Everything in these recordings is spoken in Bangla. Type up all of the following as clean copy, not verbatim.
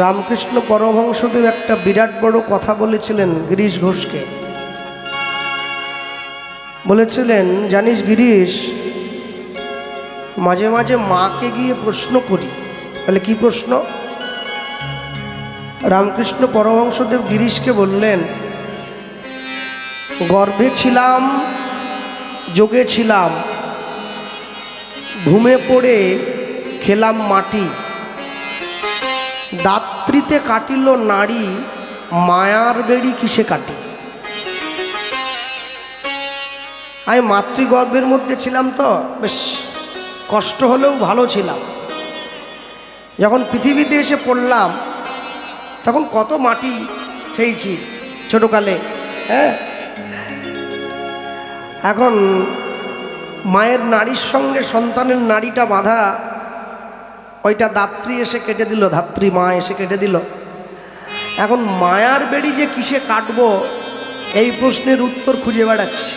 রামকৃষ্ণ পরমহংসদেব একটা বিরাট বড় কথা বলেছিলেন গিরিশ ঘোষকে। বলেছিলেন, জানিস গিরিশ, মাঝে মাঝে মাকে গিয়ে প্রশ্ন করি। তাহলে কি প্রশ্ন? রামকৃষ্ণ পরমহংসদেব গিরিশকে বললেন, গর্ভে ছিলাম, যোগে ছিলাম, ঘুমে পড়ে খেলাম মাটি, দাত্রীতে কাটিল নারী, মায়ার বেড়ি কিসে কাটি। আমি মাতৃগর্ভের মধ্যে ছিলাম, তো বেশ কষ্ট হলেও ভালো ছিলাম। যখন পৃথিবীতে এসে পড়লাম তখন কত মাটি খেয়েছি ছোটকালে। হ্যাঁ, এখন মায়ের নাড়ির সঙ্গে সন্তানের নাড়িটা বাঁধা, ওইটা দাত্রী এসে কেটে দিল, ধাত্রী মা এসে কেটে দিল। এখন মায়ার বেড়ি যে কিসে কাটবো, এই প্রশ্নের উত্তর খুঁজে বেড়াচ্ছে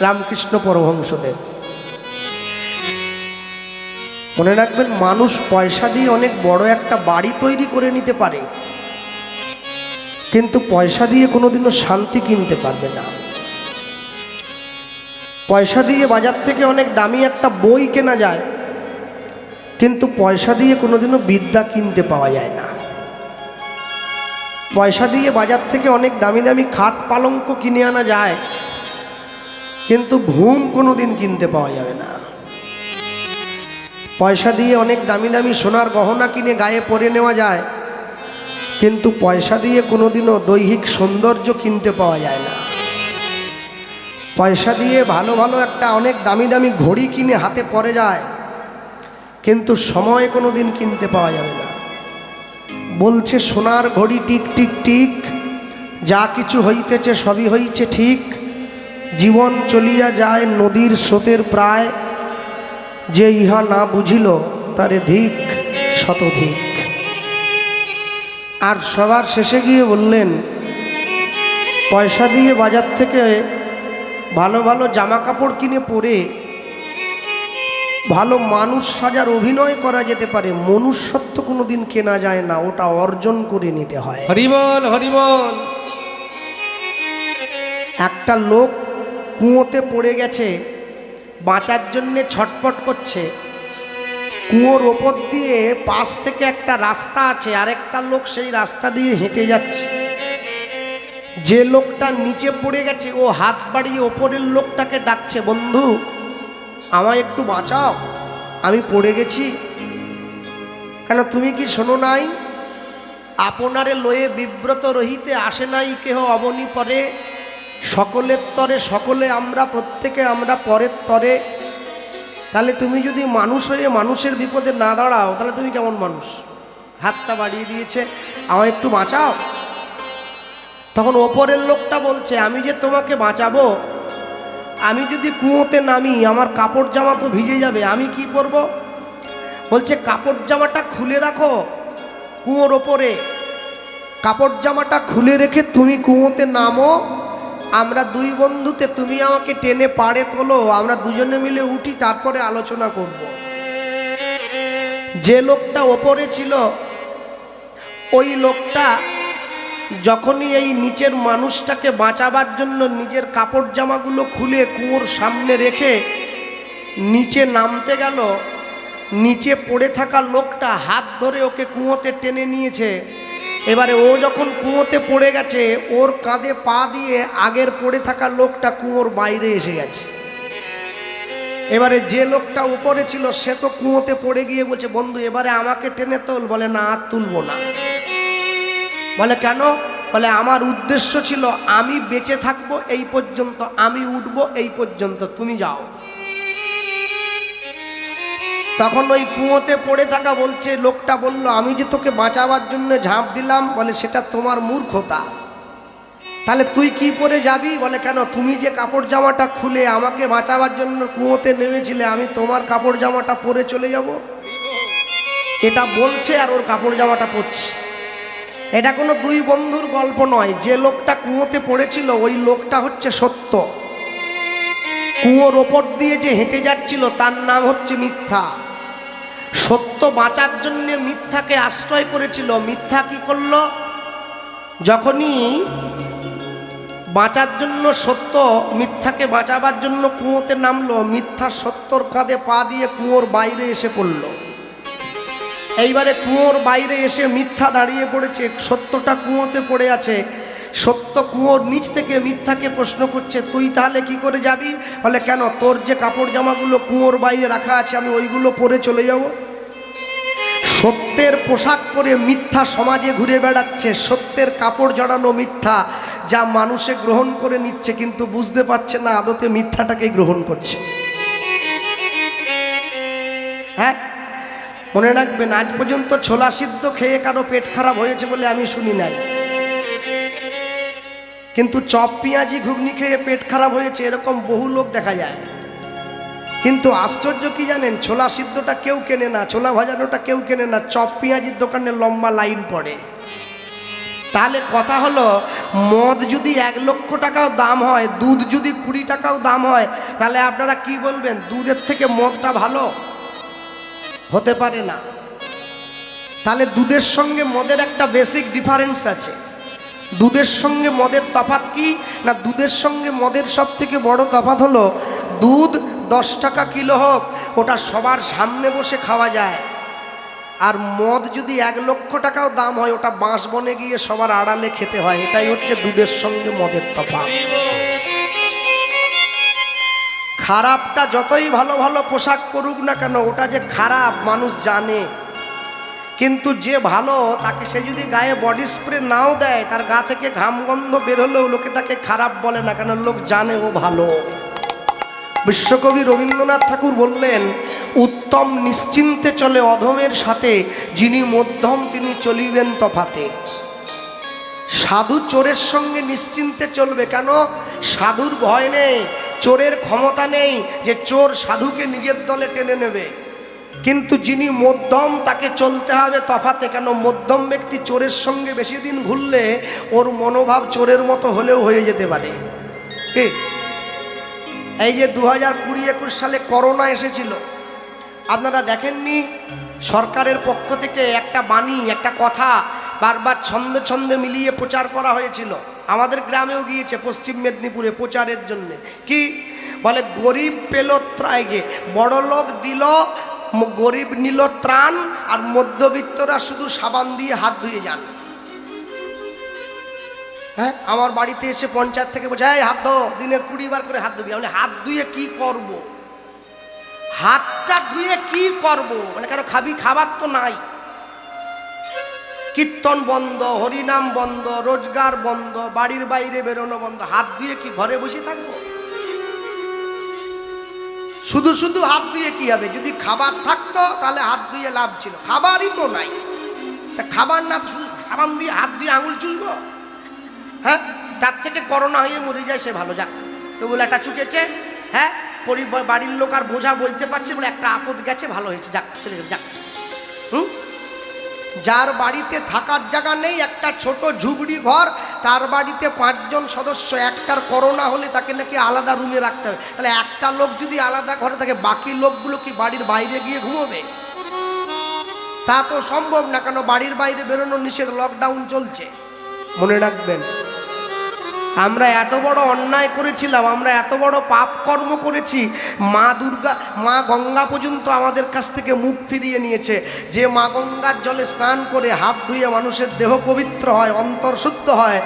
রামকৃষ্ণ পরমহংসদেব। মনে রাখবেন, মানুষ পয়সা দিয়ে অনেক বড় একটা বাড়ি তৈরি করে নিতে পারে, কিন্তু পয়সা দিয়ে কোনোদিনও শান্তি কিনতে পারবে না। পয়সা দিয়ে বাজার থেকে অনেক দামি একটা বই কেনা যায়, কিন্তু পয়সা দিয়ে কোনোদিনও বিদ্যা কিনতে পাওয়া যায় না। পয়সা দিয়ে বাজার থেকে অনেক দামি দামি খাট পালঙ্ক কিনে আনা যায়, কিন্তু ঘুম কোনোদিন কিনতে পাওয়া যাবে না। পয়সা দিয়ে অনেক দামি দামি সোনার গহনা কিনে গায়ে পরে নেওয়া যায়, কিন্তু পয়সা দিয়ে কোনোদিনও দৈহিক সৌন্দর্য কিনতে পাওয়া যায় না। পয়সা দিয়ে ভালো ভালো একটা অনেক দামি দামি ঘড়ি কিনে হাতে পরে যায়, কিন্তু সময় কোনোদিন কিনতে পাওয়া যাবে না। বলছে সোনার ঘড়ি টিক টিক টিক, যা কিছু হইতেছে সবই হইছে ঠিক, জীবন চলিয়া যায় নদীর স্রোতের প্রায়, যে ইহা না বুঝিল তারে ধিক শতধিক। আর সবার শেষে গিয়ে বললেন, পয়সা দিয়ে বাজার থেকে ভালো ভালো জামা কাপড় কিনে পরে ভালো মানুষ সাজার অভিনয় করা যেতে পারে, মনুষ্যত্ব কোনোদিন কেনা যায় না, ওটা অর্জন করে নিতে হয়। হরিবল হরিবল। একটা লোক কুয়োতে পড়ে গেছে, বাঁচার জন্যে ছটপট করছে। কুয়োর ওপর দিয়ে পাশ থেকে একটা রাস্তা আছে, আরেকটা লোক সেই রাস্তা দিয়ে হেঁটে যাচ্ছে। যে লোকটা নিচে পড়ে গেছে ও হাত বাড়িয়ে ওপরের লোকটাকে ডাকছে, বন্ধু আমায় একটু বাঁচাও, আমি পড়ে গেছি। কেন তুমি কি শোনো নাই, আপনারে লয়ে বিব্রত রহিতে আসে নাই কেহ অবনী পরে, সকলের তরে সকলে আমরা, প্রত্যেকে আমরা পরের তরে। তাহলে তুমি যদি মানুষ হয়ে মানুষের বিপদে না দাঁড়াও, তাহলে তুমি কেমন মানুষ? হাতটা বাড়িয়ে দিয়েছে, আমায় একটু বাঁচাও। তখন ওপরের লোকটা বলছে, আমি যে তোমাকে বাঁচাবো, আমি যদি কুয়োতে নামি আমার কাপড় জামা তো ভিজে যাবে, আমি কি করব? বলছে, কাপড় জামাটা খুলে রাখো কুয়োর ওপরে, কাপড় জামাটা খুলে রেখে তুমি কুয়োতে নামো, আমরা দুই বন্ধুতে, তুমি আমাকে টেনে পাড়ে তোলো, আমরা দুজনে মিলে উঠি, তারপরে আলোচনা করব। যে লোকটা ওপরে ছিল ওই লোকটা যখনই এই নিচের মানুষটাকে বাঁচাবার জন্য নিজের কাপড় জামাগুলো খুলে কুয়োর সামনে রেখে নিচে নামতে গেল, নিচে পড়ে থাকা লোকটা হাত ধরে ওকে কুয়োতে টেনে নিয়েছে। এবারে ও যখন কুয়োতে পড়ে গেছে, ওর কাঁধে পা দিয়ে আগের পড়ে থাকা লোকটা কুয়োর বাইরে এসে গেছে। এবারে যে লোকটা উপরে ছিল সে তো কুয়োতে পড়ে গিয়ে বলছে, বন্ধু এবারে আমাকে টেনে তোল। বলে, না আর তুলবো না। বলে, কেন? বলে, আমার উদ্দেশ্য ছিল আমি বেঁচে থাকবো এই পর্যন্ত, আমি উঠবো এই পর্যন্ত, তুমি যাও। তখন ওই কুয়োতে পড়ে থাকা বলছে, লোকটা বলল, আমি যে তোকে বাঁচাবার জন্য ঝাঁপ দিলাম। বলে, সেটা তোমার মূর্খতা। তাহলে তুই কি পরে যাবি? বলে, কেন? তুমি যে কাপড় জামাটা খুলে আমাকে বাঁচাবার জন্য কুয়োতে নেমেছিলে, আমি তোমার কাপড় জামাটা পরে চলে যাব? এটা বলছে আর ওর কাপড় জামাটা পরছে। এটা কোনো দুই বন্ধুর গল্প নয়। যে লোকটা কুয়োতে পড়েছিল ওই লোকটা হচ্ছে সত্য, কুয়োর ওপর দিয়ে যে হেঁটে যাচ্ছিল তার নাম হচ্ছে মিথ্যা। সত্য বাঁচার জন্য মিথ্যাকে আশ্রয় করেছিল। মিথ্যা কি করলো? যখনই বাঁচার জন্য সত্য মিথ্যাকে বাঁচাবার জন্য কুয়োতে নামলো, মিথ্যা সত্যর কাঁধে পা দিয়ে কুয়োর বাইরে এসে পড়ল। এইবারে কুয়োর বাইরে এসে মিথ্যা দাঁড়িয়ে পড়েছে, সত্যটা কুয়োতে পড়ে আছে। সত্য কুয়োর নিচ থেকে মিথ্যাকে প্রশ্ন করছে, তুই তাহলে কি করে যাবি? বলে, কেন? তোর যে কাপড় জামাগুলো কুয়োর বাইরে রাখা আছে, আমি ওইগুলো পরে চলে যাব? সত্যের পোশাক পরে মিথ্যা সমাজে ঘুরে বেড়াচ্ছে। সত্যের কাপড় জড়ানো মিথ্যা, যা মানুষে গ্রহণ করে নিচ্ছে, কিন্তু বুঝতে পারছে না আদতে মিথ্যাটাকে গ্রহণ করছে। হ্যাঁ, মনে রাখবেন, আজ পর্যন্ত ছোলা সিদ্ধ খেয়ে কারো পেট খারাপ হয়েছে বলে আমি শুনি নাই, কিন্তু চপ পেঁয়াজি ঘুগনি খেয়ে পেট খারাপ হয়েছে এরকম বহু লোক দেখা যায়। কিন্তু আশ্চর্য কি জানেন? ছোলা সিদ্ধটা কেউ কেনে না, ছোলা ভাজানোটা কেউ কেনে না, চপ পেঁয়াজির দোকানে লম্বা লাইন পড়ে। তাহলে কথা হলো, মদ যদি 1 লক্ষ টাকাও দাম হয়, দুধ যদি 20 টাকাও দাম হয়, তাহলে আপনারা কি বলবেন? দুধের থেকে মদটা ভালো? হতে পারে না। তাহলে দুধের সঙ্গে মদের একটা বেসিক ডিফারেন্স আছে। দুধের সঙ্গে মদের তফাৎ কি না? দুধের সঙ্গে মদের সব থেকে বড় তফাৎ হলো, দুধ 10 টাকা কিলো হোক, ওটা সবার সামনে বসে খাওয়া যায়। আর মদ যদি 1 লক্ষ টাকাও দাম হয়, ওটা বাঁশ বনে গিয়ে সবার আড়ালে খেতে হয়। এটাই হচ্ছে দুধের সঙ্গে মদের তফাৎ। খারাপটা যতই ভালো ভালো পোশাক পরুক না কেন, ওটা যে খারাপ মানুষ জানে। কিন্তু যে ভালো, তাকে সে যদি গায়ে বডি স্প্রে নাও দেয়, তার গা থেকে ঘাম গন্ধ বেরোলেও লোকে তাকে খারাপ বলে না, কেন? লোক জানে ও ভালো। বিশ্বকবি রবীন্দ্রনাথ ঠাকুর বললেন, উত্তম নিশ্চিন্তে চলে অধমের সাথে, যিনি মধ্যম তিনি চলিবেন তফাতে। সাধু চোরের সঙ্গে নিশ্চিন্তে চলবে, কেন? সাধুর ভয় নেই, চোরের ক্ষমতা নেই যে চোর সাধুকে নিজের দলে টেনে নেবে। কিন্তু যিনি মধ্যম, তাকে চলতে হবে তফাতে, কেন? মধ্যম ব্যক্তি চোরের সঙ্গে বেশি দিন ঘুরলে ওর মনোভাব চোরের মতো হলেও হয়ে যেতে পারে। কি এই যে 2020-21 সালে করোনা এসেছিল, আপনারা দেখেননি? সরকারের পক্ষ থেকে একটা বাণী, একটা কথা বারবার ছন্দে ছন্দে মিলিয়ে প্রচার করা হয়েছিল। আমাদের গ্রামেও গিয়েছে, পশ্চিম মেদিনীপুরে প্রচারের জন্য। কি বলে? গরিব পেল ত্রাণ, বড় লোক দিল, গরিব নিল ত্রাণ, আর মধ্যবিত্তরা শুধু সাবান দিয়ে হাত ধুয়ে যান। হ্যাঁ, আমার বাড়িতে এসে পঞ্চায়েত থেকে বলছে, এই হাত ধো, দিনে 20 বার করে হাত ধুবি। মানে হাত ধুয়ে কি করব? হাতটা ধুয়ে কি করব? মানে কেন খাবি? খাবার তো নাই। কীর্তন বন্ধ, হরিনাম বন্ধ, রোজগার বন্ধ, বাড়ির বাইরে বেরোনো বন্ধ, হাত ধুয়ে কি ঘরে বসে থাকবো? শুধু শুধু হাত ধুয়ে কি হবে? যদি খাবার থাকতো তাহলে হাত ধুয়ে লাভ ছিল, খাবারই তো নাই। তা খাবার না, শুধু সাবান দিয়ে হাত দিয়ে আঙুল চুষবো? হ্যাঁ, তার থেকে করোনা হয়ে মরে যায় সে ভালো। যাক, তো বলে একটা চুকেছে, হ্যাঁ, পরিবার বাড়ির লোক আর বোঝা বলতে পারছে বলে একটা আপদ গেছে, ভালো হয়েছে, যাক চলে গেছে, যাক। যার বাড়িতে থাকার জায়গা নেই, একটা ছোট ঝুপড়ি ঘর, তার বাড়িতে 5 জন সদস্য, একটার করোনা হলে তাকে নাকি আলাদা রুমে রাখতে হবে। তাহলে একটা লোক যদি আলাদা ঘরে থাকে, বাকি লোকগুলো কি বাড়ির বাইরে গিয়ে ঘুমোবে? তা তো সম্ভব না, কেন? বাড়ির বাইরে বেরোনো নিষেধ, লকডাউন চলছে। মনে রাখবেন, আমরা এত বড় অন্যায় করেছিলাম, আমরা এত বড় পাপ কর্ম করেছি, মা দুর্গা, মা গঙ্গা পর্যন্ত আমাদের কাছ থেকে মুখ ফিরিয়ে নিয়েছে। যে মা গঙ্গার জলে স্নান করে হাত ধুয়ে মানুষের দেহ পবিত্র হয়, অন্তর শুদ্ধ হয়,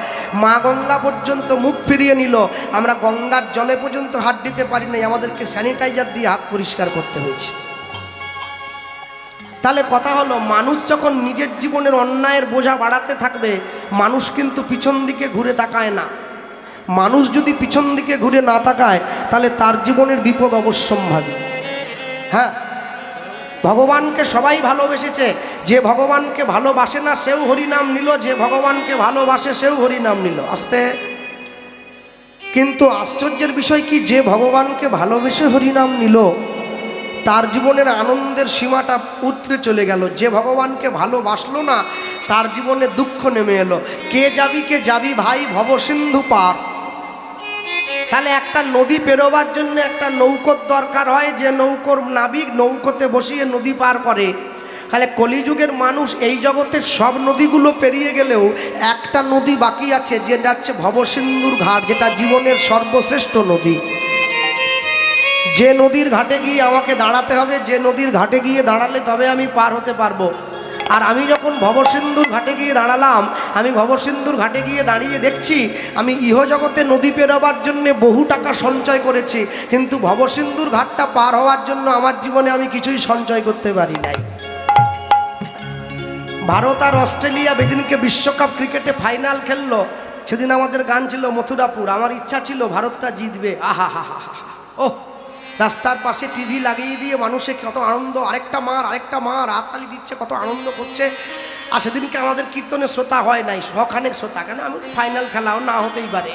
মা গঙ্গা পর্যন্ত মুখ ফিরিয়ে নিল। আমরা গঙ্গার জলে পর্যন্ত হাত দিতে পারি নাই, আমাদেরকে স্যানিটাইজার দিয়ে হাত পরিষ্কার করতে হয়েছে। তাহলে কথা হলো, মানুষ যখন নিজের জীবনের অন্যায়ের বোঝা বাড়াতে থাকবে, মানুষ কিন্তু পিছন দিকে ঘুরে তাকায় না। মানুষ যদি পিছন দিকে ঘুরে না তাকায়, তাহলে তার জীবনের বিপদ অবশ্যম্ভাবী। হ্যাঁ, ভগবানকে সবাই ভালোবেসেছে, যে ভগবানকে ভালোবাসে না সেও হরিনাম নিল, যে ভগবানকে ভালোবাসে সেও হরিনাম নিল। আস্তে। কিন্তু আশ্চর্যের বিষয় কি, যে ভগবানকে ভালোবেসে হরিনাম নিল, তার জীবনের আনন্দের সীমাটা উতরে চলে গেল। যে ভগবানকে ভালোবাসলো না, তার জীবনে দুঃখ নেমে এলো। কে যাবি ভাই ভবসিন্ধু পার। তাহলে একটা নদী পেরোবার জন্য একটা নৌকোর দরকার হয়, যে নৌকোর নাবিক নৌকোতে বসিয়ে নদী পার করে। তাহলে কলিযুগের মানুষ এই জগতের সব নদীগুলো পেরিয়ে গেলেও একটা নদী বাকি আছে, যেটা হচ্ছে ভবসিন্ধুর ঘাট, যেটা জীবনের সর্বশ্রেষ্ঠ নদী। যে নদীর ঘাটে গিয়ে আমাকে দাঁড়াতে হবে, যে নদীর ঘাটে গিয়ে দাঁড়ালে তবে আমি পার হতে পারবো। আর আমি যখন ভবসিন্ধুর ঘাটে গিয়ে দাঁড়ালাম, আমি ভবসিন্ধুর ঘাটে গিয়ে দাঁড়িয়ে দেখছি আমি ইহজগতে নদী পেরোবার জন্যে বহু টাকা সঞ্চয় করেছি, কিন্তু ভবসিন্ধুর ঘাটটা পার হওয়ার জন্য আমার জীবনে আমি কিছুই সঞ্চয় করতে পারি নাই। ভারত আর অস্ট্রেলিয়া যেদিনকে বিশ্বকাপ ক্রিকেটে ফাইনাল খেললো, সেদিন আমাদের গান ছিল মথুরাপুর। আমার ইচ্ছা ছিল ভারতটা জিতবে। আহা হা হা হা, ও রাস্তার পাশে টিভি লাগিয়ে দিয়ে মানুষে কত আনন্দ, আরেকটা মার আরেকটা মার, হাততালি দিচ্ছে, কত আনন্দ করছে। আর সেদিনকে আমাদের কীর্তনের শ্রোতা হয় নাই, শখানেক শ্রোতা। কেন? আমি ফাইনাল খেলাও না হতেই পারে।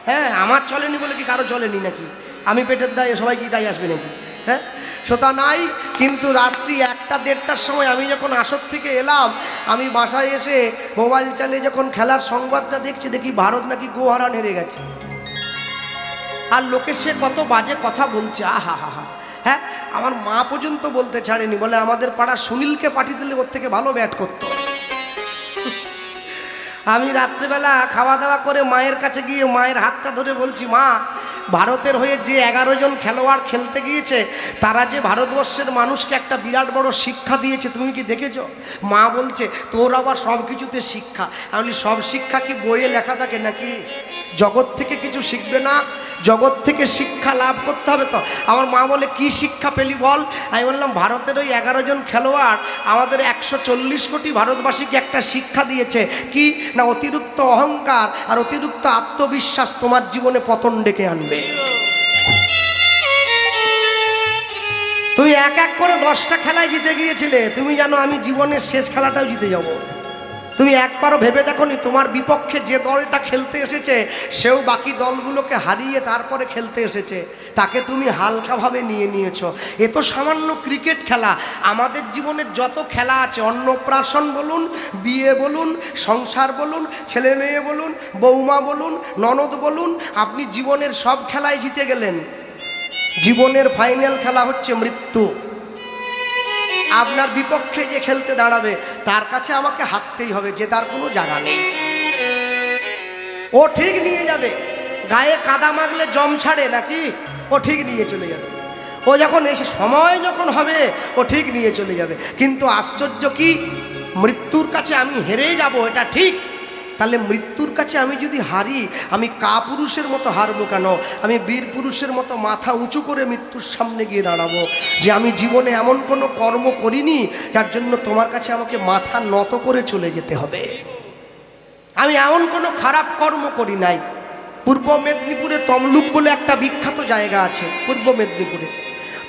হ্যাঁ, আমার চলেনি বলে কি কারো চলেনি নাকি? আমি পেটের দায়ে সবাই কি দায় আসবে নাকি? হ্যাঁ, শ্রোতা নাই। কিন্তু রাত্রি 1টা-1:30টার সময় আমি যখন আসর থেকে এলাম, আমি বাসায় এসে মোবাইল চালিয়ে যখন খেলার সংবাদটা দেখছি, দেখি ভারত নাকি গোহারান হেরে গেছে। আর লোকে সে কত বাজে কথা বলছে, আহা হা হা। হ্যাঁ, আমার মা পর্যন্ত বলতে ছাড়েনি, বলে আমাদের পাড়া সুনীলকে পাঠিয়ে দিলে ওর থেকে ভালো ব্যাট করতো। আমি রাত্রেবেলা খাওয়া দাওয়া করে মায়ের কাছে গিয়ে মায়ের হাতটা ধরে বলছি, মা, ভারতের হয়ে যে 11 জন খেলোয়াড় খেলতে গিয়েছে, তারা যে ভারতবর্ষের মানুষকে একটা বিরাট বড় শিক্ষা দিয়েছে, তুমি কি দেখেছো? মা বলছে, তোর আবার সব কিছুতে শিক্ষা। আমি বলি, সব শিক্ষা কি বইয়ে লেখা থাকে নাকি? জগৎ থেকে কিছু শিখবে না? জগৎ থেকে শিক্ষা লাভ করতে হবে তো। আমার মা বলে, কি শিক্ষা পেলি বল? আমি বললাম, ভারতের ওই 11 জন খেলোয়াড় আমাদের 140 কোটি ভারতবাসীকে একটা শিক্ষা দিয়েছে। কি না, অতিরিক্ত অহংকার আর অতিরিক্ত আত্মবিশ্বাস তোমার জীবনে পতন ডেকে আনবে। তুমি এক এক করে 10টা খেলায় জিতে গিয়েছিলে, তুমি জানো আমি জীবনের শেষ খেলাটাও জিতে যাব। তুমি একবারও ভেবে দেখো নি, তোমার বিপক্ষে যে দলটা খেলতে এসেছে সেও বাকি দলগুলোকে হারিয়ে তারপরে খেলতে এসেছে, তাকে তুমি হালকাভাবে নিয়ে নিয়েছো। এ তো সামান্য ক্রিকেট খেলা। আমাদের জীবনের যত খেলা আছে, অন্নপ্রাশন বলুন, বিয়ে বলুন, সংসার বলুন, ছেলে মেয়ে বলুন, বৌমা বলুন, ননদ বলুন, আপনি জীবনের সব খেলায় জিতে গেলেন। জীবনের ফাইনাল খেলা হচ্ছে মৃত্যু। আপনার বিপক্ষে যে খেলতে দাঁড়াবে তার কাছে আমাকে হাঁটতেই হবে, যে তার কোনো জায়গা নেই। ও ঠিক নিয়ে যাবে, গায়ে কাদা মাগলে জম ছাড়ে নাকি? ও ঠিক নিয়ে চলে যাবে। ও যখন এসে সময় যখন হবে, ও ঠিক নিয়ে চলে যাবে। কিন্তু আশ্চর্য কি, মৃত্যুর কাছে আমি হেরে যাব এটা ঠিক, তাহলে মৃত্যুর কাছে আমি যদি হারি, আমি কাপুরুষের মতো হারবো কেন? আমি বীর পুরুষের মতো মাথা উঁচু করে মৃত্যুর সামনে গিয়ে দাঁড়াবো, যে আমি জীবনে এমন কোনো কর্ম করিনি যার জন্য তোমার কাছে আমাকে মাথা নত করে চলে যেতে হবে। আমি এমন কোনো খারাপ কর্ম করি নাই। পূর্ব মেদিনীপুরে তমলুক বলে একটা বিখ্যাত জায়গা আছে। পূর্ব মেদিনীপুরে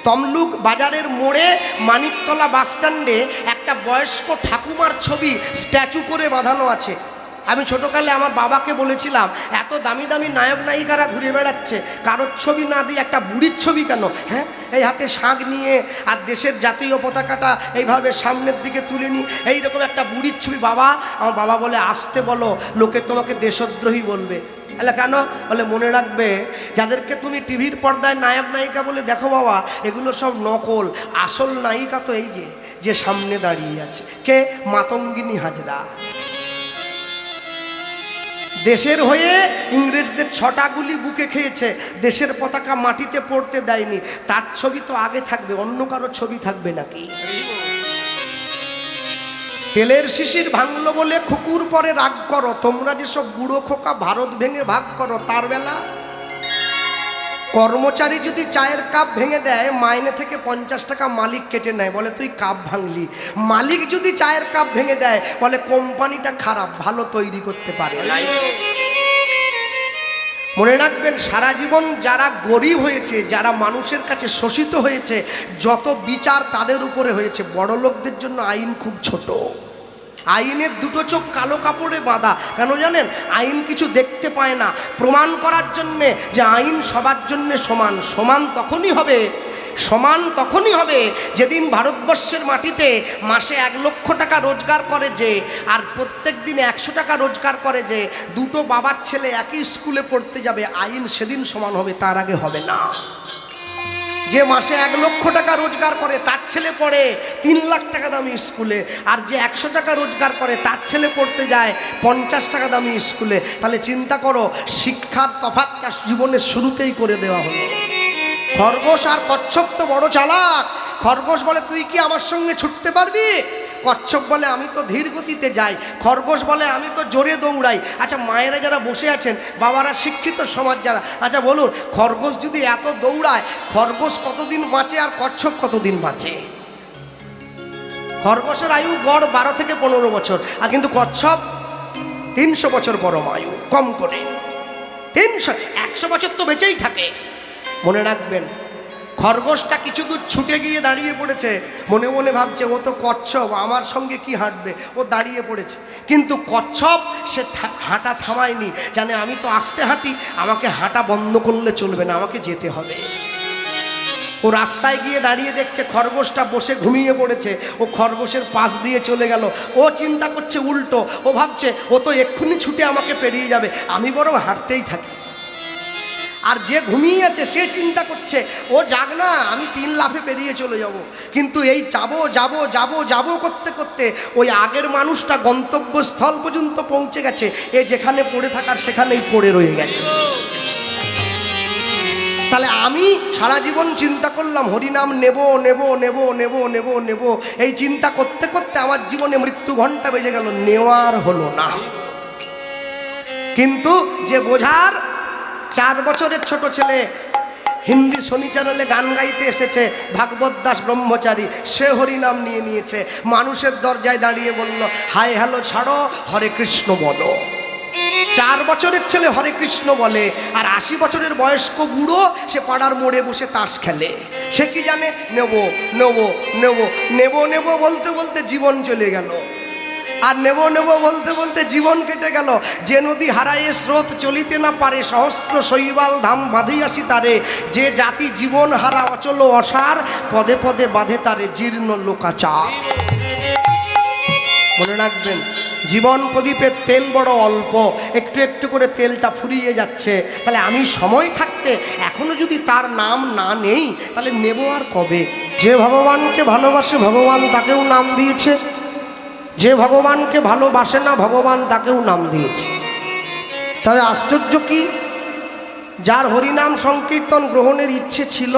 তমলুক বাজারের মোড়ে মানিকতলা বাসস্ট্যান্ডে একটা বয়স্ক ঠাকুমার ছবি স্ট্যাচু করে বাঁধানো আছে। আমি ছোটোকালে আমার বাবাকে বলেছিলাম, এত দামি দামি নায়ক নায়িকারা ঘুরে বেড়াচ্ছে, কারোর ছবি না দিয়ে একটা বুড়ির ছবি কেন? হ্যাঁ, এই হাতে শাঁখ নিয়ে আর দেশের জাতীয় পতাকাটা এইভাবে সামনের দিকে তুলে নিই, এইরকম একটা বুড়ির ছবি। বাবা, আমার বাবা বলে, আসতে বলো, লোকে তোমাকে দেশদ্রোহী বলবে। তাহলে কেন? বলে, মনে রাখবে, যাদেরকে তুমি টিভির পর্দায় নায়ক নায়িকা বলে দেখো বাবা, এগুলো সব নকল। আসল নায়িকা তো এই যে সামনে দাঁড়িয়ে আছে। কে? মাতঙ্গিনী হাজরা। দেশের হয়ে ইংরেজদের 6টা গুলি বুকে খেয়েছে, দেশের পতাকা মাটিতে পড়তে দেয়নি। তার ছবি তো আগে থাকবে, অন্য কারো ছবি থাকবে নাকি? তেলের শিশির ভাঙলো বলে কুকুর পরে রাগ করো, তোমরা যেসব বুড়ো খোকা ভারত ভেঙে ভাগ করো। তার বেলা কর্মচারী যদি চায়ের কাপ ভেঙে দেয়, মাইনে থেকে 50 টাকা মালিক কেটে নেয়, বলে তুই কাপ ভাঙলি। মালিক যদি চায়ের কাপ ভেঙে দেয়, বলে কোম্পানিটা খারাপ, ভালো তৈরি করতে পারে নাই। মনে রাখবেন, সারা জীবন যারা গরিব হয়েছে, যারা মানুষের কাছে শোষিত হয়েছে, যত বিচার তাদের উপরে হয়েছে। বড় লোকদের জন্য আইন খুব ছোট। আইনের দুটো চোখ কালো কাপড়ে বাঁধা। কেন জানেন? আইন কিছু দেখতে পায় না। প্রমাণ করার জন্যে যে আইন সবার জন্যে সমান। সমান তখনই হবে সমান তখনই হবে যেদিন ভারতবর্ষের মাটিতে মাসে 1 লক্ষ টাকা রোজগার করে যে, আর প্রত্যেক দিন 100 টাকা রোজগার করে যে, দুটো বাবার ছেলে একই স্কুলে পড়তে যাবে, আইন সেদিন সমান হবে, তার আগে হবে না। যে মাসে 1 লক্ষ টাকা রোজগার করে তার ছেলে পড়ে 3 লাখ টাকা দামি স্কুলে, আর যে 100 টাকা রোজগার করে তার ছেলে পড়তে যায় 50 টাকা দামি স্কুলে। তাহলে চিন্তা করো, শিক্ষার তফাৎটা জীবনের শুরুতেই করে দেওয়া হলো। খরগোশ আর কচ্ছপ তো বড় চালাক। খরগোশ বলে তুই কি আমার সঙ্গে ছুটতে পারবি? কচ্ছপ বলে আমি তো ধীর গতিতে যাই। খরগোশ বলে আমি তো জোরে দৌড়াই। আচ্ছা, মায়েরা যারা বসে আছেন, বাবারা, শিক্ষিত সমাজ যারা, আচ্ছা বলুন, খরগোশ যদি এত দৌড়ায়, খরগোশ কতদিন বাঁচে আর কচ্ছপ কতদিন বাঁচে? খরগোশের আয়ু গড় 12 থেকে 15 বছর, আর কিন্তু কচ্ছপ 300 বছর পরম আয়ু, কম করে 100 বছর তো বেঁচেই থাকে। মনে রাখবেন, খরগোশটা কিছু দূর ছুটে গিয়ে দাঁড়িয়ে পড়েছে, মনে মনে ভাবছে ও তো কচ্ছপ, আমার সঙ্গে কি হাঁটবে, ও দাঁড়িয়ে পড়েছে। কিন্তু কচ্ছপ সে হাঁটা থামায়নি, জানে আমি তো আস্তে হাঁটি, আমাকে হাঁটা বন্ধ করলে চলবে না, আমাকে যেতে হবে। ও রাস্তায় গিয়ে দাঁড়িয়ে দেখছে খরগোশটা বসে ঘুমিয়ে পড়েছে, ও খরগোশের পাশ দিয়ে চলে গেল। ও চিন্তা করছে উল্টো, ও ভাবছে ও তো এক্ষুনি ছুটে আমাকে পেরিয়ে যাবে, আমি বরং হাঁটতেই থাকি। আর যে ঘুমিয়ে আছে সে চিন্তা করছে ও যাক না, আমি 3 লাফে পেরিয়ে চলে যাব। কিন্তু এই যাবো যাবো যাবো যাবো করতে করতে ওই আগের মানুষটা গন্তব্যস্থল পর্যন্ত পৌঁছে গেছে, এ যেখানে পড়ে থাকার সেখানেই পড়ে রয়ে গেছে। তাহলে আমি সারা জীবন চিন্তা করলাম হরিনাম নেব নেব নেব নেব নেব নেব, এই চিন্তা করতে করতে আমার জীবনে মৃত্যু ঘণ্টা বেজে গেল, নেওয়ার হলো না। কিন্তু যে বোঝার 4 বছরের ছোট ছেলে হিন্দি শনি চ্যানেলে গান গাইতে এসেছে, ভাগবত দাস ব্রহ্মচারী, সে হরিনাম নিয়ে নিয়েছে, মানুষের দরজায় দাঁড়িয়ে বলল হাই হ্যালো ছাড়ো, হরে কৃষ্ণ বলো। 4 বছরের ছেলে হরে কৃষ্ণ বলে, আর 80 বছরের বয়স্ক বুড়ো সে পাড়ার মোড়ে বসে তাস খেলে। সে কি জানে, নেব নেব নেব নেব নেব বলতে বলতে জীবন চলে গেল, আর নেব নেব বলতে বলতে জীবন কেটে গেল। যে নদী হারায়ে স্রোত চলিতে না পারে, সহস্র শৈবাল ধাম বাঁধিয়াছি তারে। যে জাতি জীবন হারা অচল অসার, পদে পদে বাঁধে তারে জীর্ণ লোকাচার। মনে রাখবেন, জীবন প্রদীপের তেল বড় অল্প, একটু একটু করে তেলটা ফুরিয়ে যাচ্ছে। তাহলে আমি সময় থাকতে এখনো যদি তার নাম না নেই, তাহলে নেব আর কবে? যে ভগবানকে ভালোবাসে ভগবান তাকেও নাম দিয়েছে, যে ভগবানকে ভালোবাসে না ভগবান তাকেও নাম দিয়েছে। তবে আশ্চর্য কি, যার হরিনাম সংকীর্তন গ্রহণের ইচ্ছে ছিল,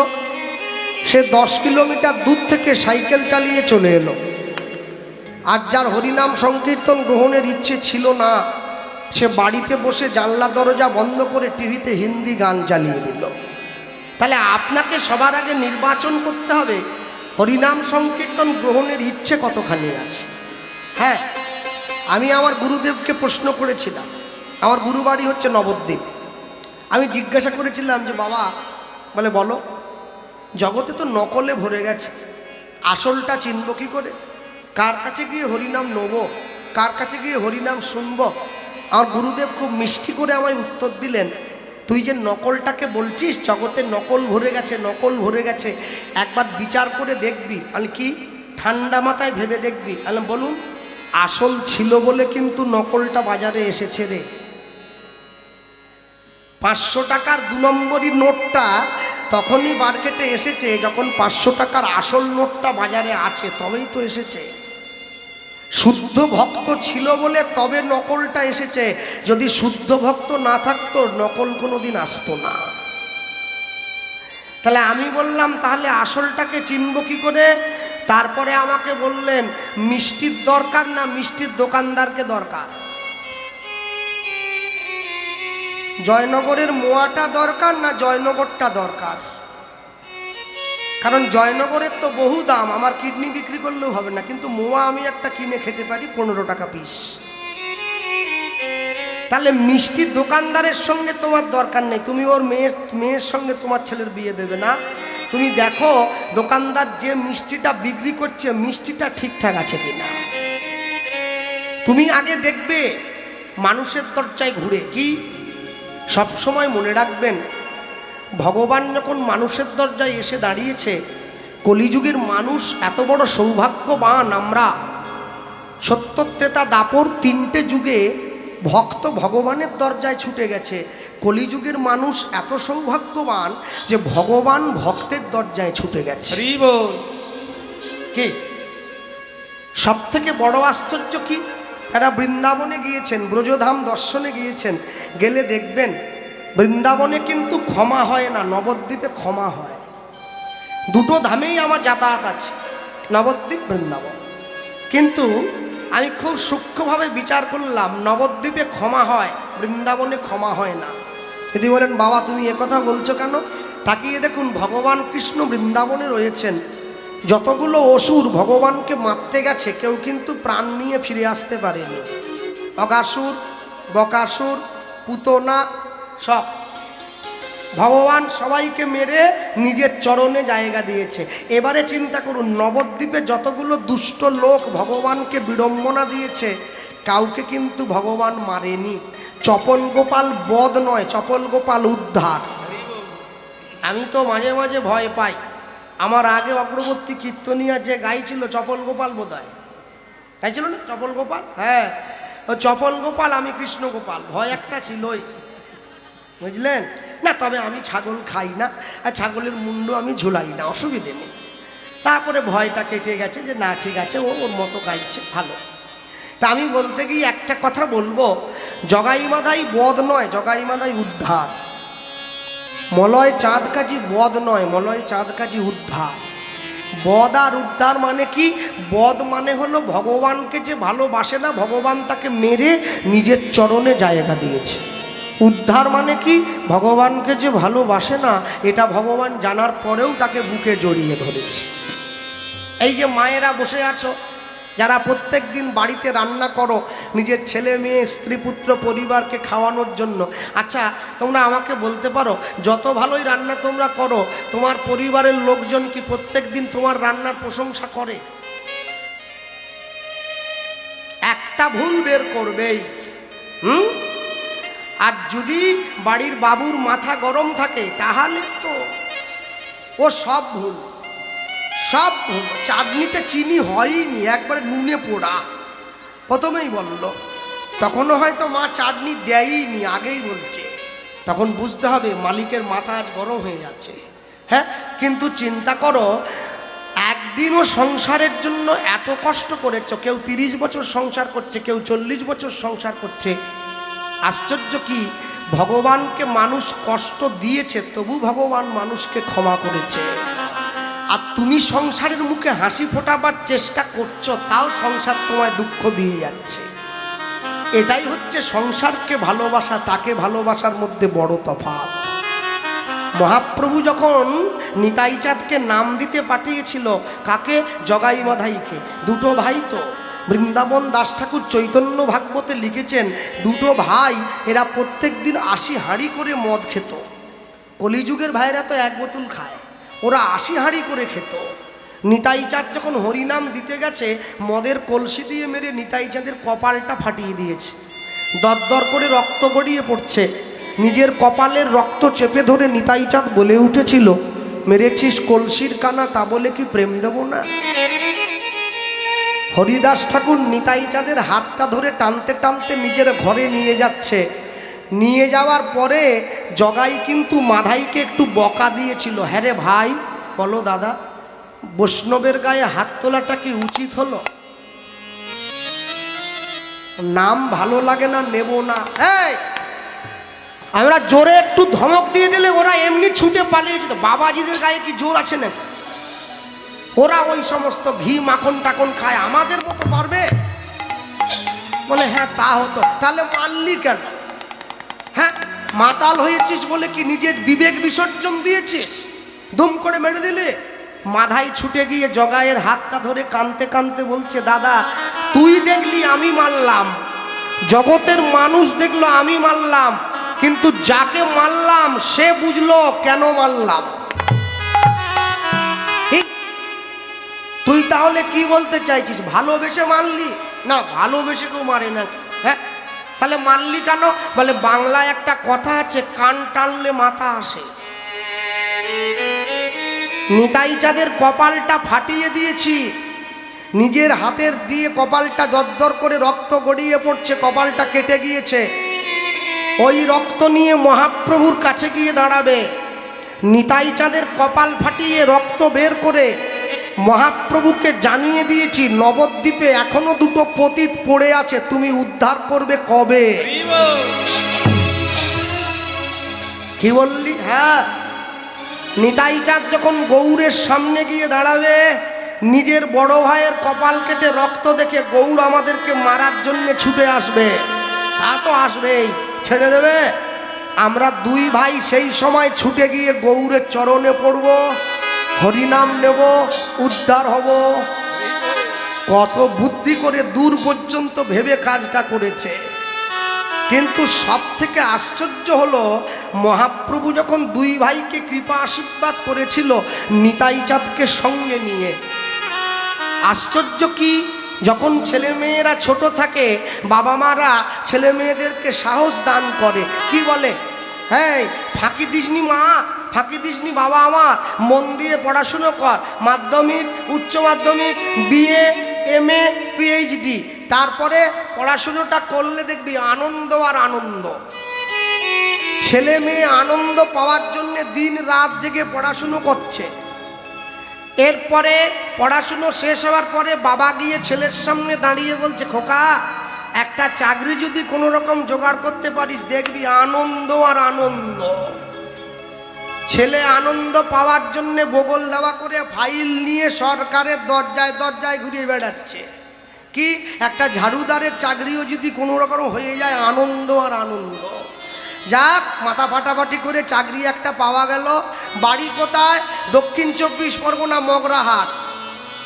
সে 10 কিলোমিটার দূর থেকে সাইকেল চালিয়ে চলে এলো। আর যার হরিনাম সংকীর্তন গ্রহণের ইচ্ছে ছিল না, সে বাড়িতে বসে জানলা দরজা বন্ধ করে টিভিতে হিন্দি গান চালিয়ে দিল। তাহলে আপনাকে সবার আগে নির্বাচন করতে হবে হরিনাম সংকীর্তন গ্রহণের ইচ্ছে কতখানি আছে। হ্যাঁ, আমি আমার গুরুদেবকে প্রশ্ন করেছিলাম, আমার গুরুবাড়ি হচ্ছে নবদ্বীপ। আমি জিজ্ঞাসা করেছিলাম যে বাবা, বলে বলো, জগতে তো নকলে ভরে গেছে, আসলটা চিনব কি করে? কার কাছে গিয়ে হরিনাম নেব, কার কাছে গিয়ে হরিনাম শুনব? আমার গুরুদেব খুব মিষ্টি করে আমায় উত্তর দিলেন, তুই যে নকলটাকে বলছিস, জগতে নকল ভরে গেছে, নকল ভরে গেছে, একবার বিচার করে দেখবি। আমি কি ঠান্ডা মাথায় ভেবে দেখবি? আমি বলুন, আসল ছিল বলে কিন্তু নকলটা বাজারে এসেছে রে। 500 টাকার 2 নম্বরই নোটটা তখনই মার্কেটে এসেছে যখন 500 টাকার আসল নোটটা বাজারে আছে, তবেই তো এসেছে। শুদ্ধ ভক্ত ছিল বলে তবে নকলটা এসেছে, যদি শুদ্ধ ভক্ত না থাকতো নকল কোনোদিন আসতো না। তাহলে আমি বললাম তাহলে আসলটাকে চিনব কি করে? তারপরে আমাকে বললেন মিষ্টির দরকার না মিষ্টির দোকানদারকে দরকার। জয়নগরের মোয়াটা দরকার না জয়নগরটা দরকার? কারণ জয়নগরের তো বহু দাম, আমার কিডনি বিক্রি করলেও হবে না, কিন্তু মোয়া আমি একটা কিনে খেতে পারি 15 টাকা পিস। তাহলে মিষ্টির দোকানদারের সঙ্গে তোমার দরকার নেই, তুমি ওর মেয়ের সঙ্গে তোমার ছেলের বিয়ে দেবে না। তুমি দেখো দোকানদার যে মিষ্টিটা বিক্রি করছে মিষ্টিটা ঠিকঠাক আছে কিনা। তুমি আগে দেখবে মানুষের দরজায় ঘুরে। কি সব সময় মনে রাখবেন, ভগবান যখন মানুষের দরজায় এসে দাঁড়িয়েছে, কলিযুগের মানুষ এত বড় সৌভাগ্যবান, আমরা সত্য ত্রেতা দাপর তিনটে যুগে ভক্ত ভগবানের দরজায় ছুটে গেছে। কলিযুগের মানুষ এত সৌভাগ্যবান যে ভগবান ভক্তের দরজায় ছুটে গেছে। কি সব থেকে বড় আশ্চর্য কি, এরা বৃন্দাবনে গিয়েছেন, ব্রজধাম দর্শনে গিয়েছেন, গেলে দেখবেন বৃন্দাবনে কিন্তু ক্ষমা হয় না, নবদ্বীপে ক্ষমা হয়। দুটো ধামেই আমার যাতায়াত আছে, নবদ্বীপ বৃন্দাবন। কিন্তু আমি খুব সূক্ষ্মভাবে বিচার করলাম, নবদ্বীপে ক্ষমা হয়, বৃন্দাবনে ক্ষমা হয় না। যদি বলেন বাবা তুমি একথা বলছো কেন, তাকিয়ে দেখুন ভগবান কৃষ্ণ বৃন্দাবনে রয়েছেন। যতগুলো অসুর ভগবানকে মারতে গেছে কেউ কিন্তু প্রাণ নিয়ে ফিরে আসতে পারেনি। অগাসুর, বকাসুর, পুতনা সব ভগবান সবাইকে মেরে নিজের চরণে জায়গা দিয়েছে। এবারে চিন্তা করুন, নবদ্বীপে যতগুলো দুষ্ট লোক ভগবানকে বিড়ম্বনা দিয়েছে কাউকে কিন্তু ভগবান মারেনি। চপল গোপাল বধ নয়, চপল গোপাল উদ্ধার। আমি তো মাঝে মাঝে ভয় পাই, আমার আগে অগ্রবর্তী কীর্তনিয়া যে গাইছিল চপল গোপাল বোধহয় গাইছিল না, চপল গোপাল, হ্যাঁ ও চপল গোপাল, আমি কৃষ্ণ গোপাল, ভয় একটা ছিলই, বুঝলেন না। তবে আমি ছাগল খাই না, আর ছাগলের মুন্ড আমি ঝুলাই না, অসুবিধে নেই। তারপরে ভয়টা কেটে গেছে যে না ঠিক আছে, ও ওর মতো গাইছে, ভালো। তা আমি বলতে গিয়ে একটা কথা বলবো, জগাই মাধাই বধ নয়, জগাই মাধাই উদ্ধার। মলয় চাঁদ কাজী বধ নয়, মলয় চাঁদ কাজী উদ্ধার। বধ আর উদ্ধার মানে কি? বধ মানে হলো ভগবানকে যে ভালোবাসে না, ভগবান তাকে মেরে নিজের চরণে জায়গা দিয়েছে। উদ্ধার মানে কি? ভগবানকে যে ভালোবাসে না এটা ভগবান জানার পরেও তাকে বুকে জড়িয়ে ধরেছে। এই যে মায়েরা বসে আছো, যারা প্রত্যেক দিন বাড়িতে রান্না করো নিজের ছেলে মেয়ে স্ত্রী পুত্র পরিবারকে খাওয়ানোর জন্য, আচ্ছা তোমরা আমাকে বলতে পারো যত ভালোই রান্না তোমরা করো, তোমার পরিবারের লোকজন কি প্রত্যেক দিন তোমার রান্নার প্রশংসা করে? একটা ভুল বের করবেই। আর যদি বাড়ির বাবুর মাথা গরম থাকে তাহলে তো ও সব ভুল, সব ভুল। চাটনিতে চিনি হয়নি, একবারে নুনে পোড়া, প্রথমেই বলল। তখনও হয়তো মা চাটনি দেয়নি, আগেই বলছে, তখন বুঝতে হবে মালিকের মাথা আজ গরম হয়ে যাচ্ছে। হ্যাঁ, কিন্তু চিন্তা করো, একদিনও সংসারের জন্য এত কষ্ট করেছ, কেউ 30 বছর সংসার করছে, কেউ 40 বছর সংসার করছে। আশ্চর্য কি, ভগবানকে মানুষ কষ্ট দিয়েছে তবু ভগবান মানুষকে ক্ষমা করেছে। আর তুমি সংসারের মুখে হাসি ফোটাবার চেষ্টা করছো, তাও সংসার তোমায় দুঃখ দিয়ে যাচ্ছে। এটাই হচ্ছে সংসারকে ভালোবাসা, তাকে ভালোবাসার মধ্যে বড় তফাৎ। মহাপ্রভু যখন নিতাই চাঁদকে নাম দিতে পাঠিয়েছিল, কাকে? জগাই মাধাইকে। দুটো ভাই তো, বৃন্দাবন দাস ঠাকুর চৈতন্য ভাগবতে লিখেছেন, দুটো ভাই এরা প্রত্যেক দিন 80 হাঁড়ি করে মদ খেত। কলিযুগের ভাইরা তো 1 বোতল খায়, ওরা 80 হাঁড়ি করে খেত। নিতাই চাঁদ যখন হরিনাম দিতে গেছে, মদের কলসি দিয়ে মেরে নিতাই চাঁদের কপালটা ফাটিয়ে দিয়েছে। দরদর করে রক্ত গড়িয়ে পড়ছে। নিজের কপালের রক্ত চেপে ধরে নিতাই চাঁদ বলে উঠেছিল, মেরেছিস কলসির কানা, তা বলে কি প্রেম দেব না? হরিদাস ঠাকুর নিতাই চাঁদের হাতটা ধরে টানতে টানতে নিজের ঘরে নিয়ে যাচ্ছে। নিয়ে যাওয়ার পরে জগাই কিন্তু মাধাইকে একটু বকা দিয়েছিল, হ্যাঁ রে ভাই বলো দাদা, বৈষ্ণবের গায়ে হাত তোলাটা কি উচিত হলো? নাম ভালো লাগে না, নেব না। এই আমরা জোরে একটু ধমক দিয়ে দিলে ওরা এমনি ছুটে পালিয়ে যেত। বাবাজিদের গায়ে কি জোর আছে না? ওরা ওই সমস্ত ঘি মাখন টাখন খায়, আমাদের মতো পারবে? বলে হ্যাঁ তা হতো, তাহলে মারলি কেন? হ্যাঁ, মাতাল হয়েছিস বলে কি নিজের বিবেক বিসর্জন দিয়েছিস? দুম করে মেরে দিলে। মাধাই ছুটে গিয়ে জগাইয়ের হাতটা ধরে কাঁদতে কাঁদতে বলছে, দাদা তুই দেখলি আমি মারলাম, জগতের মানুষ দেখলো আমি মারলাম, কিন্তু যাকে মারলাম সে বুঝলো কেন মারলাম। ঠিক, তুই তাহলে কি বলতে চাইছিস? ভালোবেসে মারলি? না, ভালোবেসে কেউ মারে না। হ্যাঁ, তাহলে মারলি কেন? বলে বাংলায় একটা কথা আছে, কান টানলে মাথা আসে। নিতাই চাঁদের কপালটা ফাটিয়ে দিয়েছি, নিজের হাতের দিয়ে কপালটা দরদর করে রক্ত গড়িয়ে পড়ছে, কপালটা কেটে গিয়েছে। ওই রক্ত নিয়ে মহাপ্রভুর কাছে গিয়ে দাঁড়াবে। নিতাই চাঁদের কপাল ফাটিয়ে রক্ত বের করে মহাপ্রভুকে জানিয়ে দিয়েছি, নবদ্বীপে এখনো দুটো পতিত পড়ে আছে, তুমি উদ্ধার করবে কবে? কি বললি? হ্যাঁ, নিতাই চাঁদ যখন গৌরের সামনে গিয়ে দাঁড়াবে, নিজের বড় ভাইয়ের কপাল কেটে রক্ত দেখে গৌর আমাদেরকে মারার জন্য ছুটে আসবে। তা তো আসবেই, ছেড়ে দেবে? আমরা দুই ভাই সেই সময় ছুটে গিয়ে গৌরের চরণে পড়ব, হরিনাম নেব, উদ্ধার হব। কত বুদ্ধি করে দূর পর্যন্ত ভেবে কাজটা করেছে। কিন্তু সব থেকে আশ্চর্য হলো, মহাপ্রভু যখন দুই ভাইকে কৃপা আশীর্বাদ করেছিল নিতাই চাঁদকে সঙ্গে নিয়ে, আশ্চর্য কি, যখন ছেলে মেয়েরা ছোট থাকে বাবা মারা ছেলে মেয়েদেরকে সাহস দান করে, কি বলে? হ্যাঁ, ফাঁকি দিসনি মা, ফাঁকি দিসনি বাবা, আমার মন দিয়ে পড়াশুনো কর, মাধ্যমিক, উচ্চ মাধ্যমিক, বিএ, এমএ, পিএইচডি, তারপরে পড়াশুনোটা করলে দেখবি আনন্দ আর আনন্দ। ছেলে মেয়ে আনন্দ পাওয়ার জন্য দিন রাত জেগে পড়াশুনো করছে। এরপরে পড়াশুনো শেষ হওয়ার পরে বাবা গিয়ে ছেলের সামনে দাঁড়িয়ে বলছে, খোকা একটা চাকরি যদি কোনো রকম জোগাড় করতে পারিস দেখবি আনন্দ আর আনন্দ। ছেলে আনন্দ পাওয়ার জন্য বগল দেওয়া করে ফাইল নিয়ে সরকারের দরজায় দরজায় ঘুরিয়ে বেড়াচ্ছে। কি, একটা ঝাড়ুদারের চাকরিও যদি কোনো রকম হয়ে যায় আনন্দ আর আনন্দ। যাক, মাথা ফাটাফাটি করে চাকরি একটা পাওয়া গেল। বাড়ি কোথায়? দক্ষিণ 24 পরগনা মগরাহাট।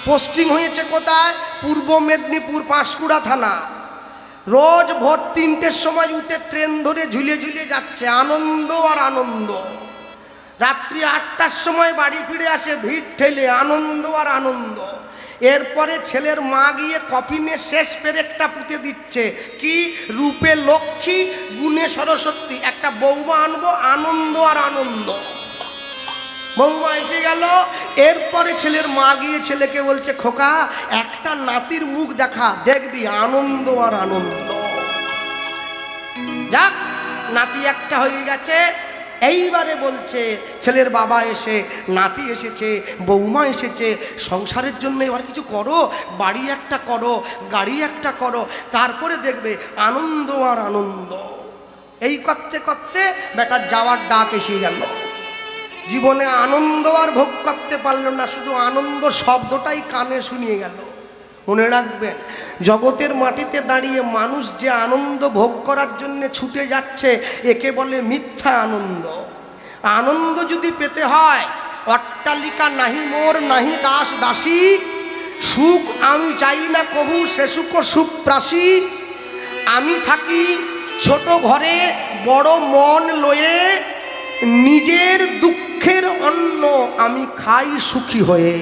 পোস্টিং হয়েছে কোথায়? পূর্ব মেদিনীপুর পাঁশকুড়া থানা। রোজ ভোর 3টের সময় উঠে ট্রেন ধরে ঝুলে ঝুলে যাচ্ছে, আনন্দ আর আনন্দ। রাত্রি 8টার সময় বাড়ি ফিরে আসে ভিড় ঠেলে, আনন্দ আর আনন্দ। এরপরে ছেলের মা গিয়ে কফিনে শেষ পেরেকটা পুঁতে দিচ্ছে, কি, রূপে লক্ষ্মী গুণে সরস্বতী, একটা বৌমা আনবো, আনন্দ আর আনন্দ। বৌমা এসে গেল। এরপরে ছেলের মা গিয়ে ছেলেকে বলছে, খোকা একটা নাতির মুখ দেখা, দেখবি আনন্দ আর আনন্দ। যাক, নাতি একটা হয়ে গেছে। এইবারে বলছে ছেলের বাবা এসে, নাতি এসেছে, বৌমা এসেছে, সংসারের জন্য এবার কিছু করো, বাড়ি একটা করো, গাড়ি একটা করো, তারপরে দেখবে আনন্দ আর আনন্দ। এই করতে করতে বেটার যাওয়ার ডাক এসে গেল। জীবনে আনন্দ আর ভোগ করতে পারল না, শুধু আনন্দ শব্দটাই কানে শুনিয়ে গেল। মনে রাখবেন, জগতের মাটিতে দাঁড়িয়ে মানুষ যে আনন্দ ভোগ করার জন্য ছুটে যাচ্ছে একে বলে মিথ্যা আনন্দ। আনন্দ যদি পেতে হয়, অট্টালিকা নাহি মোর, নাহি দাস দাসী, সুখ আমি চাই না কবু, সে সুখ সুপ্রাসী। আমি থাকি ছোট ঘরে বড় মন লয়ে, নিজের দুঃখের অন্ন আমি খাই সুখী হয়ে।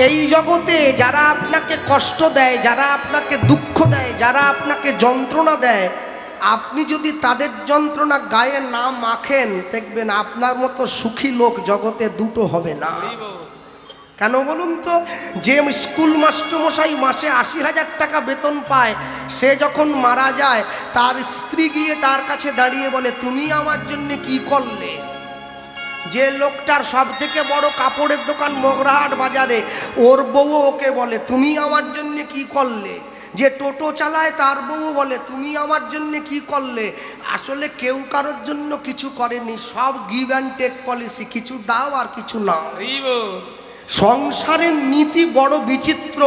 এই জগতে যারা আপনাকে কষ্ট দেয়, যারা আপনাকে দুঃখ দেয়, যারা আপনাকে যন্ত্রণা দেয়, আপনি যদি তাদের যন্ত্রণা গায়ে না মাখেন, দেখবেন আপনার মতো সুখী লোক জগতে দুটো হবে না। কেন বলুন তো? যে স্কুল মাস্টারমশাই মাসে 80,000 টাকা বেতন পায়, সে যখন মারা যায় তার স্ত্রী গিয়ে তার কাছে দাঁড়িয়ে বলে, তুমি আমার জন্য কি করলে? যে লোকটার সব থেকে বড় কাপড়ের দোকান মগরাহাট বাজারে, ওর বউ ওকে বলে, তুমি আমার জন্য কি করলে? যে টোটো চালায় তার বউ বলে, তুমি আমার জন্য কি করলে? আসলে কেউ কারোর জন্য কিছু করেনি, সব গিভ অ্যান্ড টেক পলিসি, কিছু দাও আর কিছু নাও। সংসারের নীতি বড় বিচিত্র।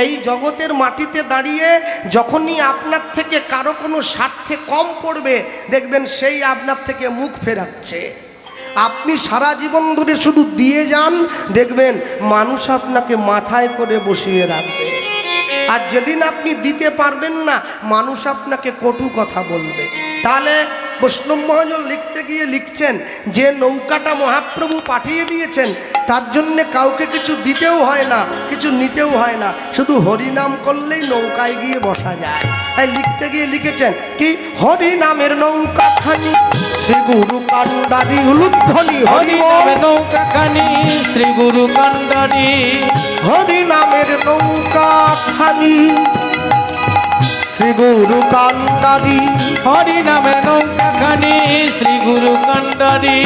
এই জগতের মাটিতে দাঁড়িয়ে যখনই আপনার থেকে কারো কোনো স্বার্থে কম পড়বে, দেখবেন সেই আপনার থেকে মুখ ফেরাচ্ছে। আপনি সারা জীবন ধরে শুধু দিয়ে যান, দেখবেন মানুষ আপনাকে মাথায় করে বসিয়ে রাখবে। আর যেদিন আপনি দিতে পারবেন না, মানুষ আপনাকে কটু কথা বলবে। তাহলে বৈষ্ণব মহাজন লিখতে গিয়ে লিখছেন যে নৌকাটা মহাপ্রভু পাঠিয়ে দিয়েছেন তার জন্যে কাউকে কিছু দিতেও হয় না, কিছু নিতেও হয় না, শুধু হরিনাম করলেই নৌকায় গিয়ে বসা যায়। তাই লিখতে গিয়ে লিখেছেন কি, হরিনামের নৌকাখানি শ্রী গুরু কান্ডারি উলুধ্বনি হরিনামের নৌকাখানি শ্রী গুরু কান্ডারি, হরিনামের নৌকাখানি শ্রী গুরু কান্ডারি, হরিনামের নৌকাখানি শ্রী গুরু কান্ডারি,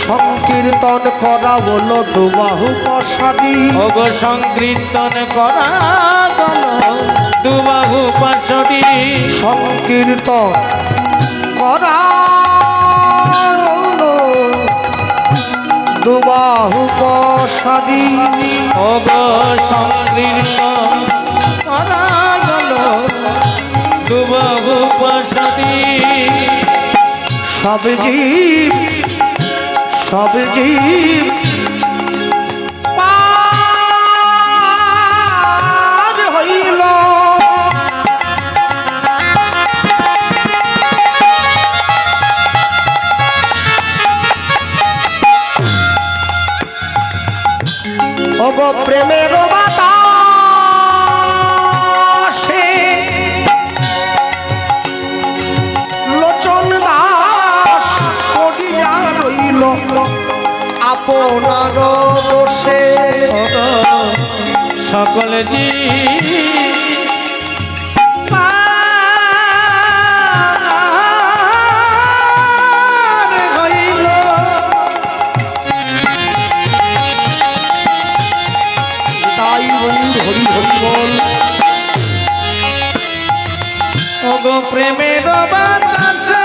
সংকীর্তন করা হলো দুবাহু পাশারি, অগ সংকীর্তন করা গেল দুবাহু পাশারি, সংকীর্তন করা হলো দুবাহু পাশারি, অগ সংকীর্তন করা গেল দুবাহু পাশারি। সব জীব পার হইল ওগ প্রেমের বাতাসে লোচন দাস পড়িয়া রইল আপনার বসে, সকল জি হইল তাই বন্ধু হরি হরি বল। ওগ প্রেমের বাতাসে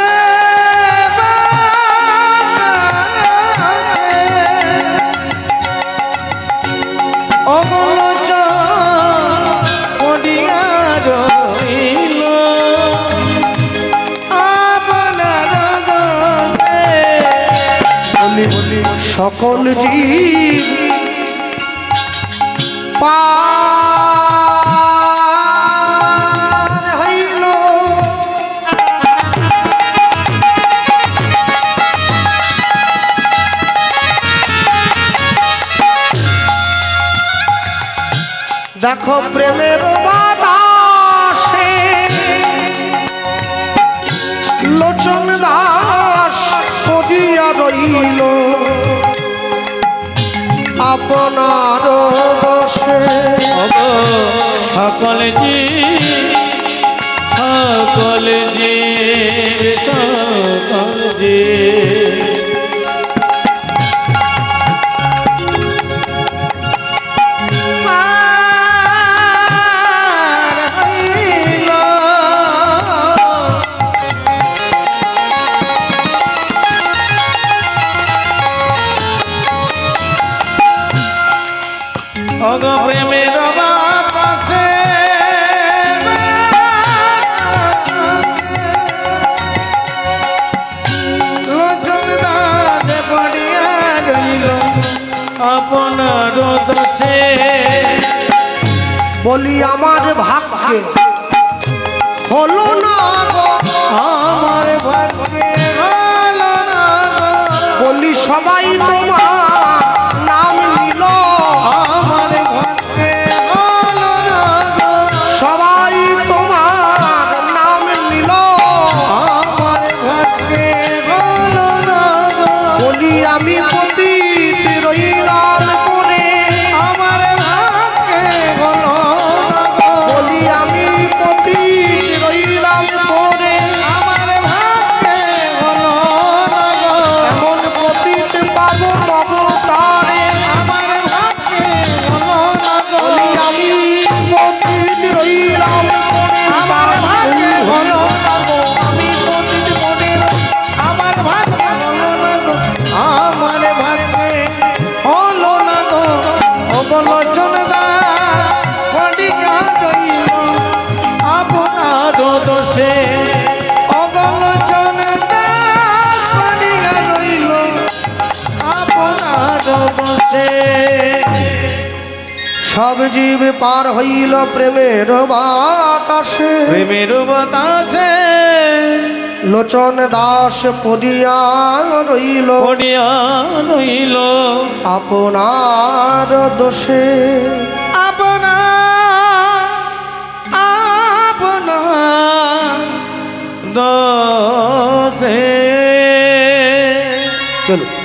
সকল জীব পার হইল দেখো প্রেমের বাতাসে লোচন দাস পড়িয়া রইল আপনার বসে, সকল জি সকল জি সকল জি অগ প্রেমের বাতাসে লোচন দাস পড়িয়া রইল আপনার দোষে, বলি আমার ভাগ্যে হলো না গো, আমার ভাগ্যে হলো না গো, বলি সবাই তোমার নাম নিল, আমার ভাগ্যে হলো না গো, সবাই তোমার নাম নিল, আমার ভাগ্যে হলো না গো, বলি আমি পতিত রইলাম করে, আমার ভাগ্যে হলো না গো, বলি আমি পতিত রইলাম করে, আমার ভাগ্যে হলো না গো, এমন পতিত পাবো পাবো তারে, আমার ভাগ্যে হলো না গো, বলি আমি পতিত রইলাম করে, আমার ভাগ্যে হলো না গো, আমি পতিত মনে আমার ভাগ্যে হলো না গো, আমার ভাগ্যে হলো না গো, অবলোচন দাস পড়িয়া রইল আপনার দোষে, অবলোচন দাস পড়িয়া রইল আপনার দোষে। সব জীব পার হইল প্রেমের বাতাসে, প্রেমের বাতাসে লোচন দাস পড়িয়া রইল পড়িয়া রইল আপনার দোষে। আপনা আপনা দোষে। চলো